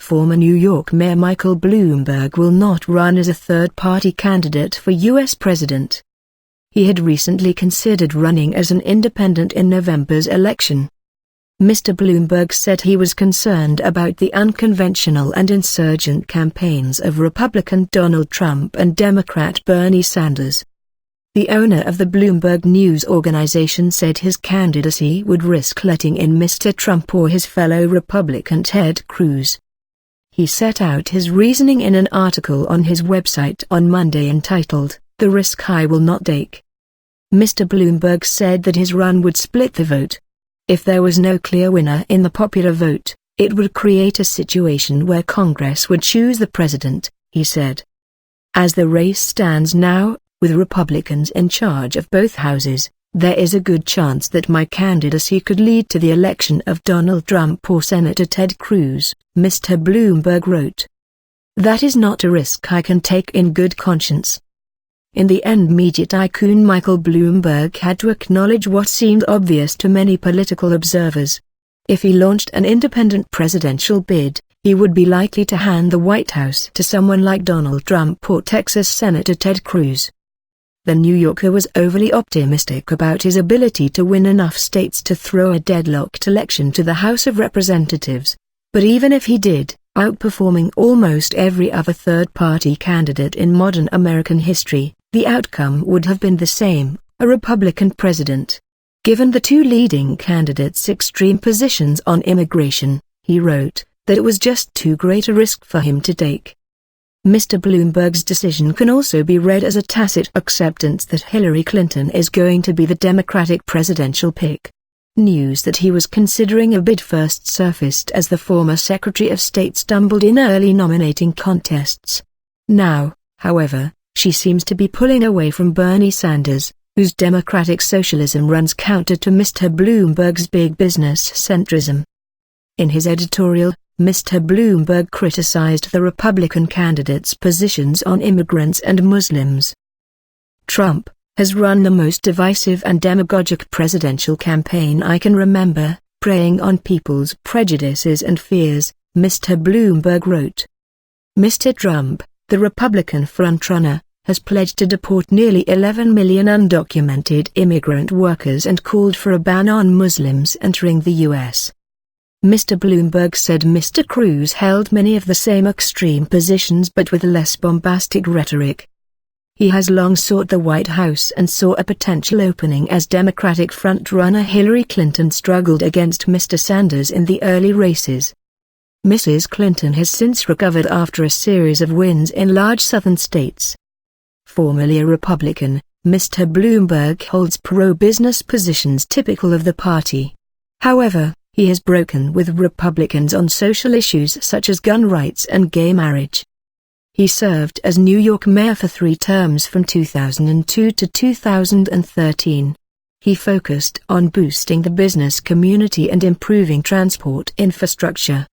Former New York Mayor Michael Bloomberg will not run as a third-party candidate for U.S. president. He had recently considered running as an independent in November's election. Mr. Bloomberg said he was concerned about the unconventional and insurgent campaigns of Republican Donald Trump and Democrat Bernie Sanders. The owner of the Bloomberg News organization said his candidacy would risk letting in Mr. Trump or his fellow Republican Ted Cruz. He set out his reasoning in an article on his website on Monday entitled, "The Risk I Will Not Take." Mr. Bloomberg said that his run would split the vote. If there was no clear winner in the popular vote, it would create a situation where Congress would choose the president, he said. As the race stands now, with Republicans in charge of both houses, there is a good chance that my candidacy could lead to the election of Donald Trump or Senator Ted Cruz, Mr. Bloomberg wrote. That is not a risk I can take in good conscience. In the end, media tycoon Michael Bloomberg had to acknowledge what seemed obvious to many political observers. If he launched an independent presidential bid, he would be likely to hand the White House to someone like Donald Trump or Texas Senator Ted Cruz. The New Yorker was overly optimistic about his ability to win enough states to throw a deadlocked election to the House of Representatives. But even if he did, outperforming almost every other third-party candidate in modern American history, the outcome would have been the same, a Republican president. Given the two leading candidates' extreme positions on immigration, he wrote, that it was just too great a risk for him to take. Mr. Bloomberg's decision can also be read as a tacit acceptance that Hillary Clinton is going to be the Democratic presidential pick. News that he was considering a bid first surfaced as the former Secretary of State stumbled in early nominating contests. Now, however, she seems to be pulling away from Bernie Sanders, whose democratic socialism runs counter to Mr. Bloomberg's big business centrism. In his editorial, Mr. Bloomberg criticized the Republican candidates' positions on immigrants and Muslims. Trump has run the most divisive and demagogic presidential campaign I can remember, preying on people's prejudices and fears, Mr. Bloomberg wrote. Mr. Trump, the Republican frontrunner, has pledged to deport nearly 11 million undocumented immigrant workers and called for a ban on Muslims entering the U.S. Mr. Bloomberg said Mr. Cruz held many of the same extreme positions but with less bombastic rhetoric. He has long sought the White House and saw a potential opening as Democratic front-runner Hillary Clinton struggled against Mr. Sanders in the early races. Mrs. Clinton has since recovered after a series of wins in large southern states. Formerly a Republican, Mr. Bloomberg holds pro-business positions typical of the party. However, he has broken with Republicans on social issues such as gun rights and gay marriage. He served as New York mayor for 3 terms from 2002 to 2013. He focused on boosting the business community and improving transport infrastructure.